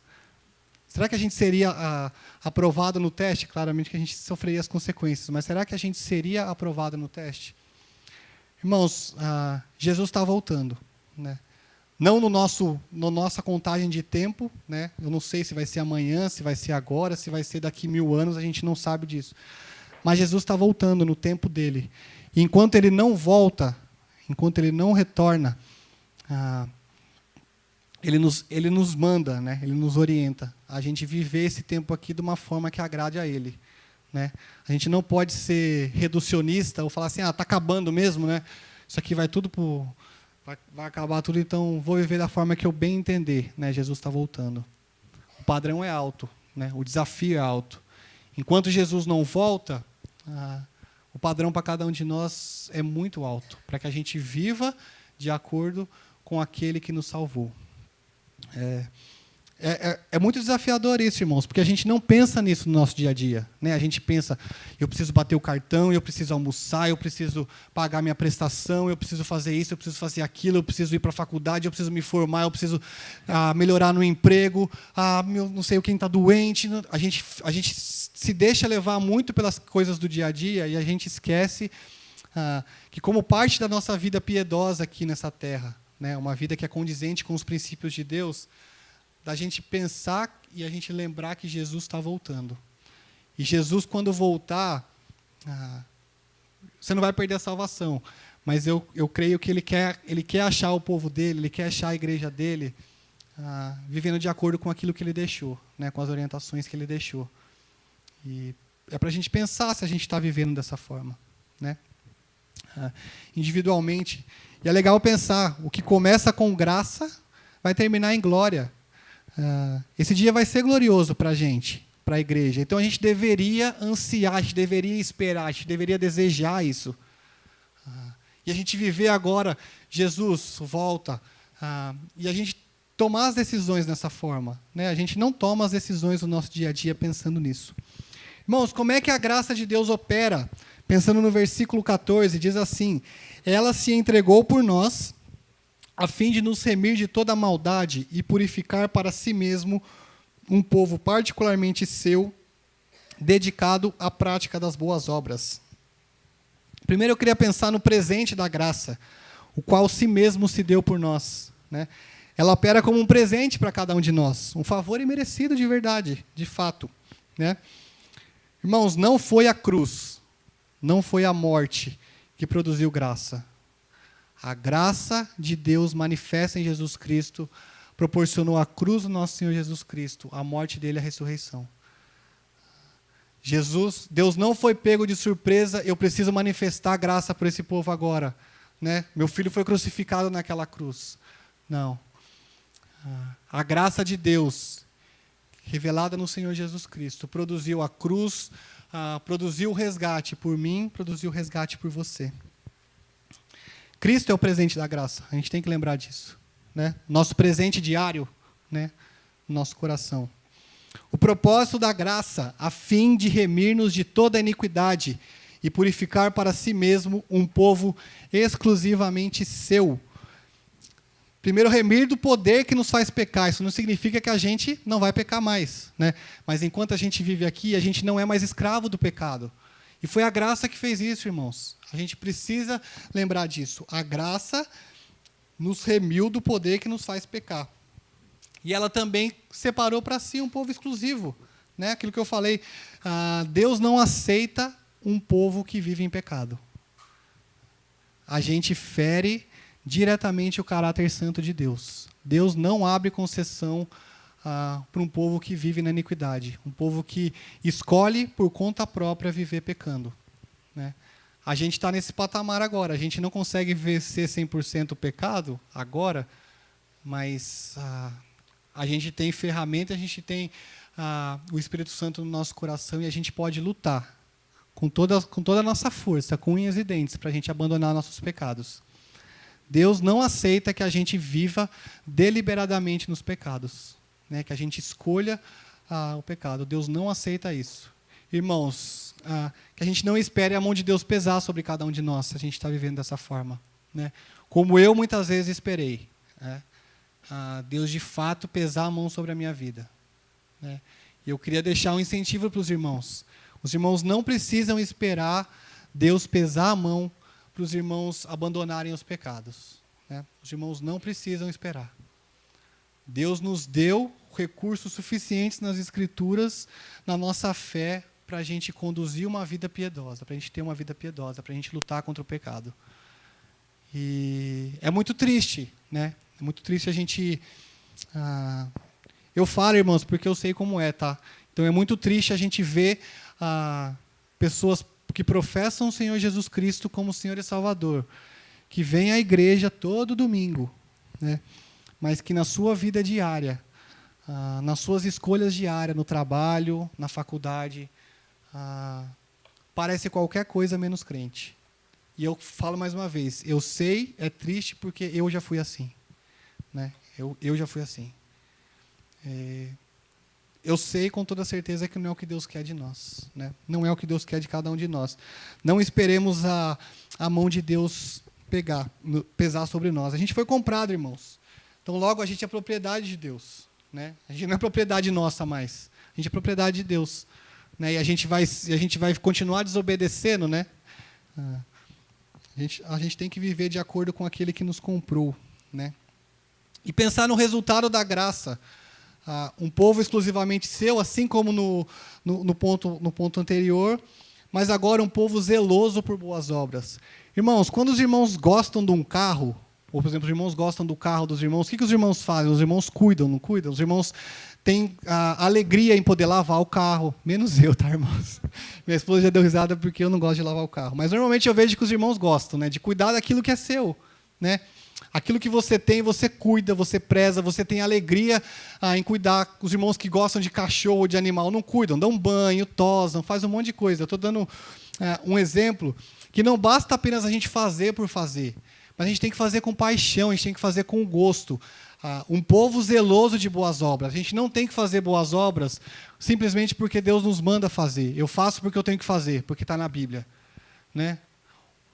Será que a gente seria aprovado no teste? Claramente que a gente sofreria as consequências, mas será que a gente seria aprovado no teste? Irmãos, Jesus está voltando, né? Não na nossa contagem de tempo, né? Eu não sei se vai ser amanhã, se vai ser agora, se vai ser daqui 1000 anos, a gente não sabe disso. Mas Jesus está voltando no tempo dele. E enquanto ele não volta, enquanto ele não retorna, ele nos manda, né? Ele nos orienta a gente viver esse tempo aqui de uma forma que agrade a ele, né? A gente não pode ser reducionista ou falar assim, está acabando mesmo, né? Isso aqui vai tudo vai acabar tudo, então vou viver da forma que eu bem entender, né? Jesus está voltando. O padrão é alto, né? O desafio é alto. Enquanto Jesus não volta, o padrão para cada um de nós é muito alto, para que a gente viva de acordo com aquele que nos salvou. É muito desafiador isso, irmãos, porque a gente não pensa nisso no nosso dia a dia, né? A gente pensa, eu preciso bater o cartão, eu preciso almoçar, eu preciso pagar minha prestação, eu preciso fazer isso, eu preciso fazer aquilo, eu preciso ir para a faculdade, eu preciso me formar, eu preciso melhorar no emprego, não sei quem está doente. A gente se deixa levar muito pelas coisas do dia a dia e a gente esquece que como parte da nossa vida piedosa aqui nessa terra, né, uma vida que é condizente com os princípios de Deus, da gente pensar e a gente lembrar que Jesus está voltando. E Jesus, quando voltar, você não vai perder a salvação, mas eu creio que ele quer achar o povo dele, ele quer achar a igreja dele, vivendo de acordo com aquilo que ele deixou, né, com as orientações que ele deixou. E é para a gente pensar se a gente está vivendo dessa forma, né? Individualmente. E é legal pensar, o que começa com graça vai terminar em glória. Esse dia vai ser glorioso para a gente, para a igreja. Então a gente deveria ansiar, a gente deveria esperar, a gente deveria desejar isso. E a gente viver agora, Jesus volta, e a gente tomar as decisões dessa forma, né? A gente não toma as decisões do nosso dia a dia pensando nisso. Irmãos, como é que a graça de Deus opera? Pensando no versículo 14, diz assim: ela se entregou por nós, a fim de nos remir de toda a maldade e purificar para si mesmo um povo particularmente seu, dedicado à prática das boas obras. Primeiro eu queria pensar no presente da graça, o qual si mesmo se deu por nós, né? Ela opera como um presente para cada um de nós, um favor imerecido de verdade, de fato, né? Irmãos, não foi a cruz, não foi a morte que produziu graça. A graça de Deus manifesta em Jesus Cristo proporcionou a cruz do nosso Senhor Jesus Cristo, a morte dele e a ressurreição. Deus não foi pego de surpresa, eu preciso manifestar a graça para esse povo agora, né? Meu filho foi crucificado naquela cruz. Não. A graça de Deus, revelada no Senhor Jesus Cristo, produziu a cruz, produziu o resgate por mim, produziu o resgate por você. Cristo é o presente da graça, a gente tem que lembrar disso, né? Nosso presente diário, né? Nosso coração. O propósito da graça, a fim de remir-nos de toda a iniquidade e purificar para si mesmo um povo exclusivamente seu. Primeiro, remir do poder que nos faz pecar. Isso não significa que a gente não vai pecar mais, né? Mas enquanto a gente vive aqui, a gente não é mais escravo do pecado. E foi a graça que fez isso, irmãos. A gente precisa lembrar disso. A graça nos remiu do poder que nos faz pecar. E ela também separou para si um povo exclusivo. Né? Aquilo que eu falei, Deus não aceita um povo que vive em pecado. A gente fere diretamente o caráter santo de Deus. Deus não abre concessão para um povo que vive na iniquidade. Um povo que escolhe por conta própria viver pecando. Né? A gente está nesse patamar agora. A gente não consegue vencer 100% o pecado agora, mas a gente tem ferramenta, a gente tem o Espírito Santo no nosso coração e a gente pode lutar com toda a nossa força, com unhas e dentes, para a gente abandonar nossos pecados. Deus não aceita que a gente viva deliberadamente nos pecados, né? Que a gente escolha o pecado. Deus não aceita isso. Irmãos, que a gente não espere a mão de Deus pesar sobre cada um de nós, se a gente está vivendo dessa forma. Né? Como eu muitas vezes esperei. Né? Deus de fato pesar a mão sobre a minha vida. Né? E eu queria deixar um incentivo para os irmãos. Os irmãos não precisam esperar Deus pesar a mão para os irmãos abandonarem os pecados. Né? Os irmãos não precisam esperar. Deus nos deu recursos suficientes nas Escrituras, na nossa fé, para a gente conduzir uma vida piedosa, para a gente ter uma vida piedosa, para a gente lutar contra o pecado. E é muito triste, né? É muito triste a gente... eu falo, irmãos, porque eu sei como é, tá? Então é muito triste a gente ver pessoas que professam o Senhor Jesus Cristo como Senhor e Salvador, que vêm à igreja todo domingo, né? Mas que na sua vida diária, nas suas escolhas diárias, no trabalho, na faculdade, parece qualquer coisa menos crente. E eu falo mais uma vez, eu sei, é triste porque eu já fui assim. Né? Eu já fui assim. Eu sei com toda certeza que não é o que Deus quer de nós. Né? Não é o que Deus quer de cada um de nós. Não esperemos a mão de Deus pesar sobre nós. A gente foi comprado, irmãos. Então, logo, a gente é propriedade de Deus. Né? A gente não é propriedade nossa mais. A gente é propriedade de Deus. Né? E a gente vai continuar desobedecendo, né? A gente tem que viver de acordo com aquele que nos comprou. Né? E pensar no resultado da graça. Um povo exclusivamente seu, assim como no ponto anterior, mas agora um povo zeloso por boas obras. Irmãos, quando os irmãos gostam de um carro, ou, por exemplo, os irmãos gostam do carro dos irmãos, o que os irmãos fazem? Os irmãos cuidam, não cuidam? Os irmãos têm alegria em poder lavar o carro. Menos eu, tá, irmãos? Minha esposa já deu risada porque eu não gosto de lavar o carro. Mas, normalmente, eu vejo que os irmãos gostam, né, de cuidar daquilo que é seu. Né? Aquilo que você tem, você cuida, você preza, você tem alegria em cuidar. Os irmãos que gostam de cachorro ou de animal não cuidam, dão banho, tosam, fazem um monte de coisa. Eu estou dando um exemplo que não basta apenas a gente fazer por fazer, mas a gente tem que fazer com paixão, a gente tem que fazer com gosto. Um povo zeloso de boas obras. A gente não tem que fazer boas obras simplesmente porque Deus nos manda fazer. Eu faço porque eu tenho que fazer, porque está na Bíblia. Né?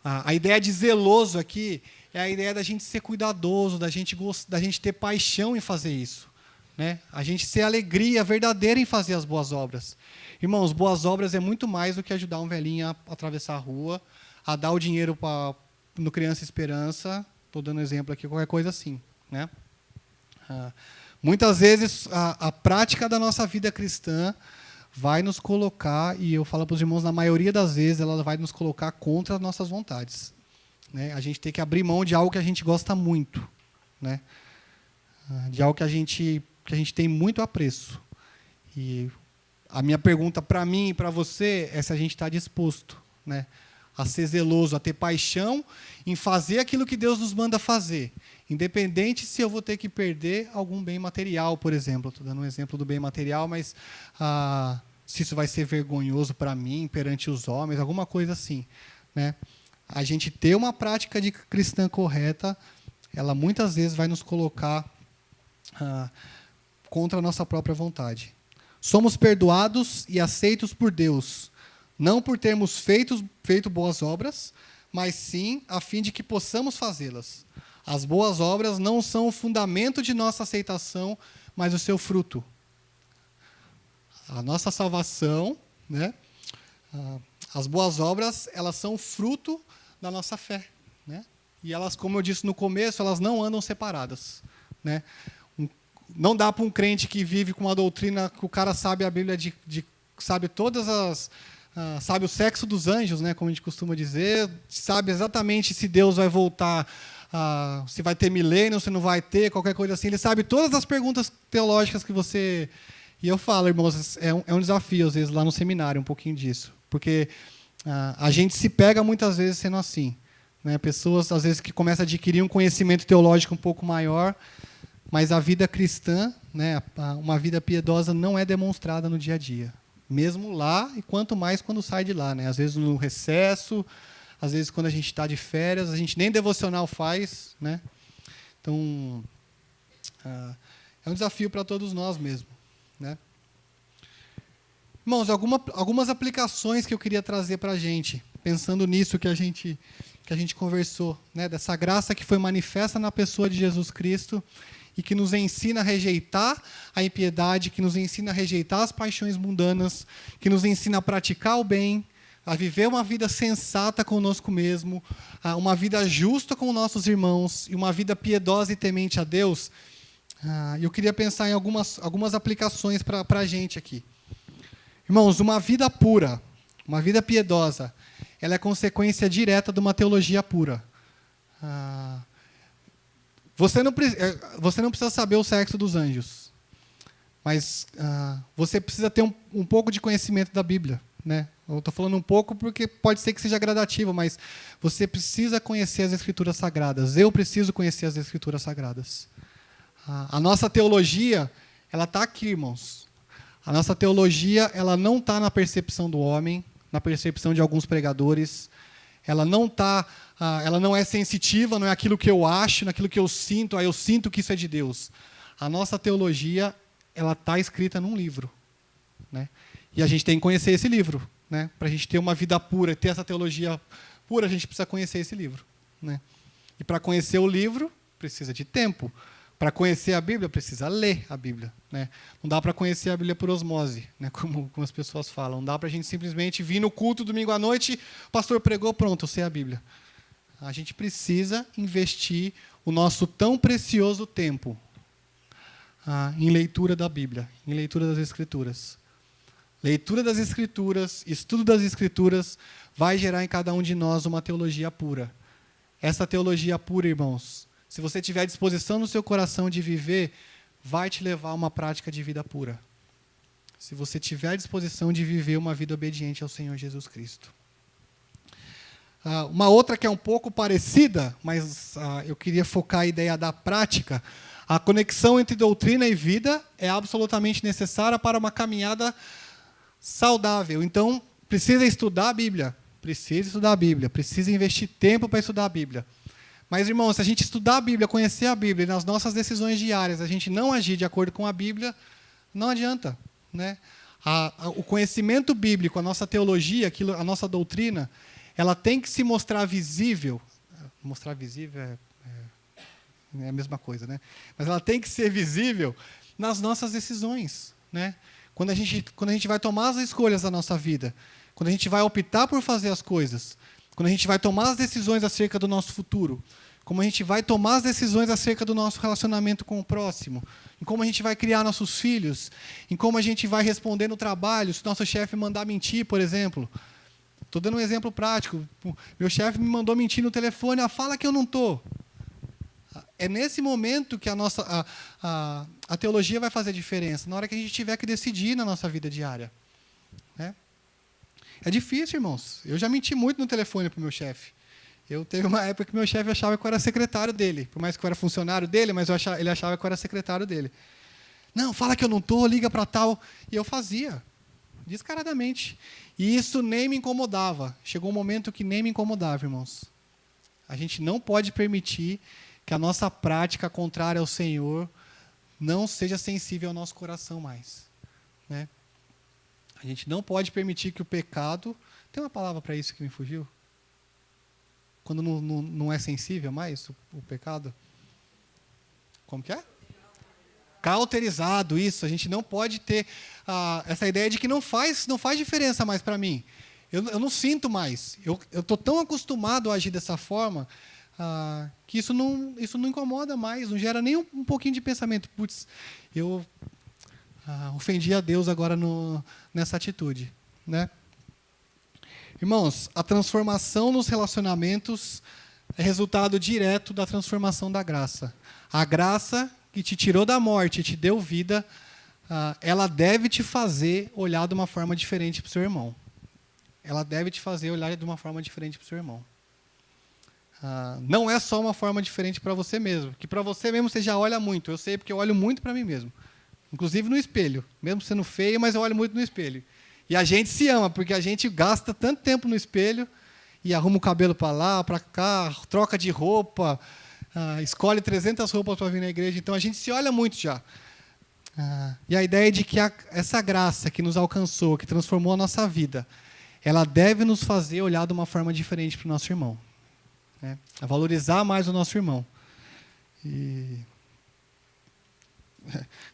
A ideia de zeloso aqui é a ideia da gente ser cuidadoso, da gente ter paixão em fazer isso. Né? A gente ter alegria verdadeira em fazer as boas obras. Irmãos, boas obras é muito mais do que ajudar um velhinho a atravessar a rua, a dar o dinheiro no Criança Esperança, estou dando exemplo aqui, qualquer coisa assim. Né? Muitas vezes a prática da nossa vida cristã vai nos colocar, e eu falo para os irmãos, na maioria das vezes, ela vai nos colocar contra as nossas vontades. Né? A gente tem que abrir mão de algo que a gente gosta muito. Né? De algo que a gente tem muito apreço. E a minha pergunta para mim e para você é se a gente está disposto, né, a ser zeloso, a ter paixão em fazer aquilo que Deus nos manda fazer. Independente se eu vou ter que perder algum bem material, por exemplo. Estou dando um exemplo do bem material, mas se isso vai ser vergonhoso para mim, perante os homens, alguma coisa assim. Né? A gente ter uma prática de cristã correta, ela muitas vezes vai nos colocar contra a nossa própria vontade. Somos perdoados e aceitos por Deus, não por termos feito boas obras, mas sim a fim de que possamos fazê-las. As boas obras não são o fundamento de nossa aceitação, mas o seu fruto. A nossa salvação, né? As boas obras, elas são fruto da nossa fé. Né? e elas, como eu disse no começo, elas não andam separadas, né? Não dá para um crente que vive com uma doutrina que o cara sabe a Bíblia, sabe todas as... sabe o sexo dos anjos, né, como a gente costuma dizer, sabe exatamente se Deus vai voltar, se vai ter milênio, se não vai ter, qualquer coisa assim. Ele sabe todas as perguntas teológicas que você... E eu falo, irmãos, é um desafio, às vezes, lá no seminário, um pouquinho disso. Porque a gente se pega muitas vezes sendo assim, né? Pessoas, às vezes, que começam a adquirir um conhecimento teológico um pouco maior, mas a vida cristã, né, uma vida piedosa, não é demonstrada no dia a dia. Mesmo lá, e quanto mais quando sai de lá, né? Às vezes no recesso, às vezes quando a gente está de férias, a gente nem devocional faz, né? Então, é um desafio para todos nós mesmo, né? Irmãos, algumas aplicações que eu queria trazer para a gente, pensando nisso que a gente conversou, né? Dessa graça que foi manifesta na pessoa de Jesus Cristo e que nos ensina a rejeitar a impiedade, que nos ensina a rejeitar as paixões mundanas, que nos ensina a praticar o bem, a viver uma vida sensata conosco mesmo, uma vida justa com nossos irmãos e uma vida piedosa e temente a Deus. Eu queria pensar em algumas aplicações para a gente aqui. Irmãos, uma vida pura, uma vida piedosa, ela é consequência direta de uma teologia pura. Você não precisa saber o sexo dos anjos, mas você precisa ter um pouco de conhecimento da Bíblia, né? Eu estou falando um pouco porque pode ser que seja gradativo, mas você precisa conhecer as Escrituras Sagradas. Eu preciso conhecer as Escrituras Sagradas. A nossa teologia, ela está aqui, irmãos. A nossa teologia, ela não está na percepção do homem, na percepção de alguns pregadores. Ela não é sensitiva, não é aquilo que eu acho, naquilo que eu sinto, eu sinto que isso é de Deus. A nossa teologia, ela está escrita num livro, né? E a gente tem que conhecer esse livro, né? Para a gente ter uma vida pura, ter essa teologia pura, a gente precisa conhecer esse livro, né? E para conhecer o livro, precisa de tempo. Para conhecer a Bíblia, precisa ler a Bíblia, né? Não dá para conhecer a Bíblia por osmose, né? Como as pessoas falam. Não dá para a gente simplesmente vir no culto domingo à noite, o pastor pregou, pronto, eu sei a Bíblia. A gente precisa investir o nosso tão precioso tempo em leitura da Bíblia, em leitura das Escrituras. Leitura das Escrituras, estudo das Escrituras, vai gerar em cada um de nós uma teologia pura. Essa teologia pura, irmãos, se você tiver disposição no seu coração de viver, vai te levar a uma prática de vida pura. Se você tiver disposição de viver uma vida obediente ao Senhor Jesus Cristo. Uma outra que é um pouco parecida, mas eu queria focar a ideia da prática. A conexão entre doutrina e vida é absolutamente necessária para uma caminhada saudável. Então, precisa estudar a Bíblia. Precisa investir tempo para estudar a Bíblia. Mas, irmãos, se a gente estudar a Bíblia, conhecer a Bíblia, e nas nossas decisões diárias a gente não agir de acordo com a Bíblia, não adianta, né? O conhecimento bíblico, a nossa teologia, a nossa doutrina, ela tem que se mostrar visível. Mostrar visível é a mesma coisa, né? Mas ela tem que ser visível nas nossas decisões, né? Quando a gente vai tomar as escolhas da nossa vida, quando a gente vai optar por fazer as coisas, quando a gente vai tomar as decisões acerca do nosso futuro, como a gente vai tomar as decisões acerca do nosso relacionamento com o próximo, em como a gente vai criar nossos filhos, em como a gente vai responder no trabalho, se o nosso chefe mandar mentir, por exemplo. Estou dando um exemplo prático. Meu chefe me mandou mentir no telefone, fala que eu não estou. É nesse momento que a teologia vai fazer diferença, na hora que a gente tiver que decidir na nossa vida diária. Né? É difícil, irmãos. Eu já menti muito no telefone para o meu chefe. Teve uma época que meu chefe achava que eu era secretário dele. Por mais que eu era funcionário dele, mas ele achava que eu era secretário dele. Não, fala que eu não estou, liga para tal. E eu fazia, descaradamente. E isso nem me incomodava. Chegou um momento que nem me incomodava, irmãos. A gente não pode permitir que a nossa prática contrária ao Senhor não seja sensível ao nosso coração mais. Né? A gente não pode permitir que o pecado... Tem uma palavra para isso que me fugiu? Quando não é sensível mais o pecado? Como que é? Cauterizado, isso. A gente não pode ter essa ideia de que não faz diferença mais para mim. Eu não sinto mais. Eu estou tão acostumado a agir dessa forma, que isso não incomoda mais, não gera nem um pouquinho de pensamento. Putz, eu ofendi a Deus agora nessa atitude, né? Irmãos, a transformação nos relacionamentos é resultado direto da transformação da graça. A graça que te tirou da morte e te deu vida, ela deve te fazer olhar de uma forma diferente para o seu irmão. Ela deve te fazer olhar de uma forma diferente para o seu irmão. Não é só uma forma diferente para você mesmo, que para você mesmo você já olha muito. Eu sei porque eu olho muito para mim mesmo. Inclusive no espelho. Mesmo sendo feio, mas eu olho muito no espelho. E a gente se ama, porque a gente gasta tanto tempo no espelho e arruma o cabelo para lá, para cá, troca de roupa, escolhe 300 roupas para vir na igreja. Então a gente se olha muito já. E a ideia é de que essa graça que nos alcançou, que transformou a nossa vida, ela deve nos fazer olhar de uma forma diferente para o nosso irmão. Né? A valorizar mais o nosso irmão. E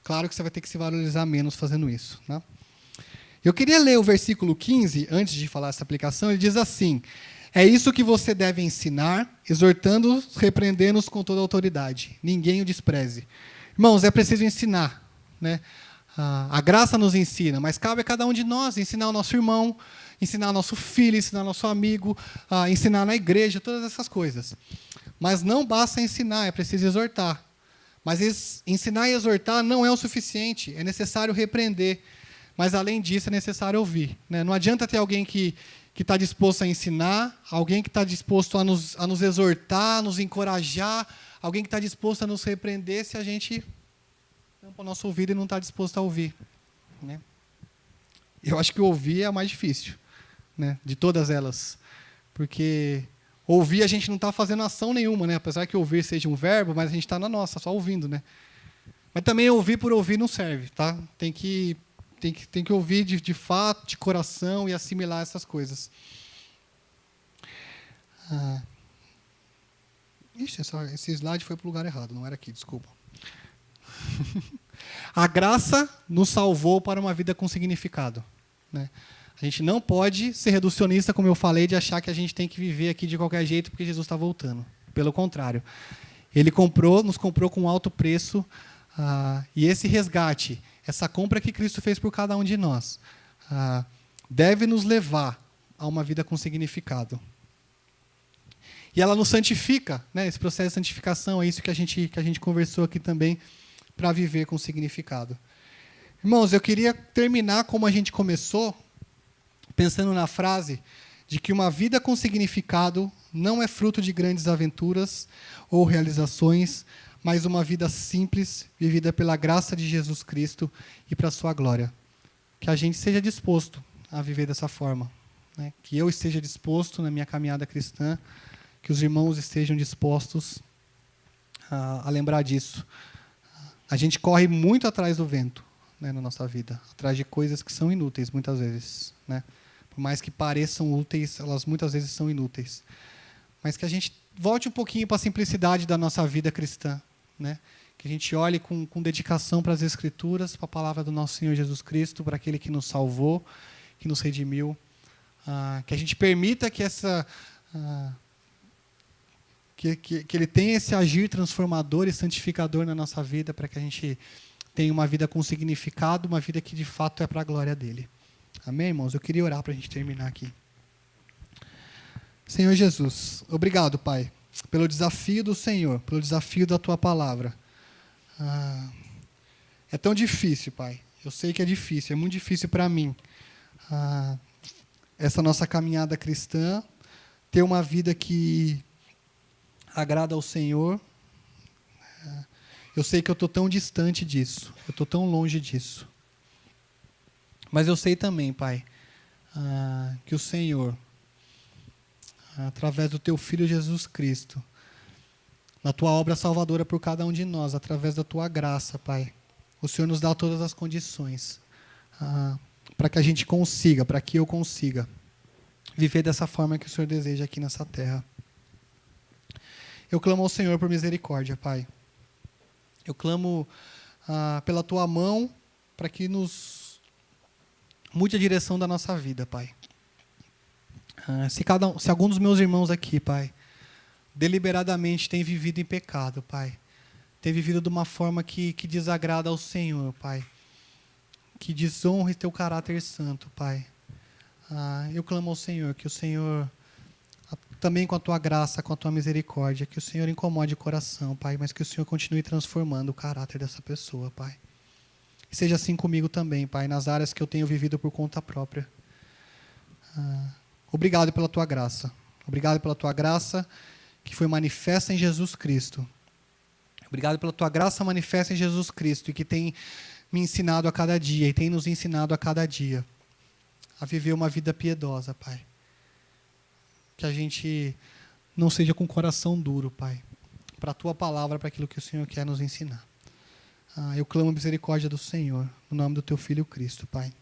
claro que você vai ter que se valorizar menos fazendo isso. Né? Eu queria ler o versículo 15, antes de falar essa aplicação. Ele diz assim: é isso que você deve ensinar, exortando-os, repreendendo-os com toda a autoridade. Ninguém o despreze. Irmãos, é preciso ensinar. Né? A graça nos ensina, mas cabe a cada um de nós ensinar o nosso irmão, ensinar o nosso filho, ensinar o nosso amigo, ensinar na igreja, todas essas coisas. Mas não basta ensinar, é preciso exortar. Mas ensinar e exortar não é o suficiente, é necessário repreender. Mas, além disso, é necessário ouvir. Né? Não adianta ter alguém que está disposto a ensinar, alguém que está disposto a nos exortar, a nos encorajar, alguém que está disposto a nos repreender se a gente tampa o nosso ouvido e não está disposto a ouvir. Né? Eu acho que ouvir é a mais difícil, né, de todas elas. Porque ouvir a gente não está fazendo ação nenhuma, né? Apesar que ouvir seja um verbo, mas a gente está na nossa, só ouvindo. Né? Mas também ouvir por ouvir não serve. Tá? Tem que ouvir de fato, de coração e assimilar essas coisas. Esse slide foi para o lugar errado, não era aqui, desculpa. A graça nos salvou para uma vida com significado. Né? A gente não pode ser reducionista, como eu falei, de achar que a gente tem que viver aqui de qualquer jeito porque Jesus está voltando. Pelo contrário. Ele nos comprou com alto preço, e esse resgate, essa compra que Cristo fez por cada um de nós, deve nos levar a uma vida com significado. E ela nos santifica, né? Esse processo de santificação é isso que a gente conversou aqui também, para viver com significado. Irmãos, eu queria terminar como a gente começou, pensando na frase de que uma vida com significado não é fruto de grandes aventuras ou realizações, mas uma vida simples, vivida pela graça de Jesus Cristo e para a sua glória. Que a gente seja disposto a viver dessa forma. Né? Que eu esteja disposto na minha caminhada cristã, que os irmãos estejam dispostos a lembrar disso. A gente corre muito atrás do vento, né, na nossa vida, atrás de coisas que são inúteis, muitas vezes. Né? Por mais que pareçam úteis, elas muitas vezes são inúteis. Mas que a gente volte um pouquinho para a simplicidade da nossa vida cristã. Né? Que a gente olhe com dedicação para as Escrituras, para a palavra do nosso Senhor Jesus Cristo, para aquele que nos salvou, que nos redimiu. Que a gente permita que que Ele tenha esse agir transformador e santificador na nossa vida, para que a gente tenha uma vida com significado, uma vida que de fato é para a glória dEle. Amém, irmãos? Eu queria orar para a gente terminar aqui. Senhor Jesus, obrigado, Pai, pelo desafio do Senhor, pelo desafio da Tua palavra. É tão difícil, Pai. Eu sei que é difícil, é muito difícil para mim. Essa nossa caminhada cristã, ter uma vida que agrada ao Senhor. Eu sei que eu estou tão distante disso, eu estou tão longe disso. Mas eu sei também, Pai, que o Senhor, através do Teu Filho Jesus Cristo, na Tua obra salvadora por cada um de nós, através da Tua graça, Pai, o Senhor nos dá todas as condições para que a gente consiga, para que eu consiga viver dessa forma que o Senhor deseja aqui nessa terra. Eu clamo ao Senhor por misericórdia, Pai. Eu clamo pela Tua mão para que nos mude a direção da nossa vida, Pai. Se algum dos meus irmãos aqui, Pai, deliberadamente tem vivido em pecado, Pai. Tem vivido de uma forma que desagrada ao Senhor, Pai. Que desonre teu caráter santo, Pai. Eu clamo ao Senhor, que o Senhor, também com a tua graça, com a tua misericórdia, que o Senhor incomode o coração, Pai, mas que o Senhor continue transformando o caráter dessa pessoa, Pai. E seja assim comigo também, Pai, nas áreas que eu tenho vivido por conta própria. Obrigado pela tua graça. Obrigado pela tua graça que foi manifesta em Jesus Cristo. Obrigado pela tua graça manifesta em Jesus Cristo e que tem me ensinado a cada dia e tem nos ensinado a cada dia a viver uma vida piedosa, Pai. Que a gente não seja com o coração duro, Pai, para a tua palavra, para aquilo que o Senhor quer nos ensinar. Eu clamo a misericórdia do Senhor, no nome do teu Filho Cristo, Pai.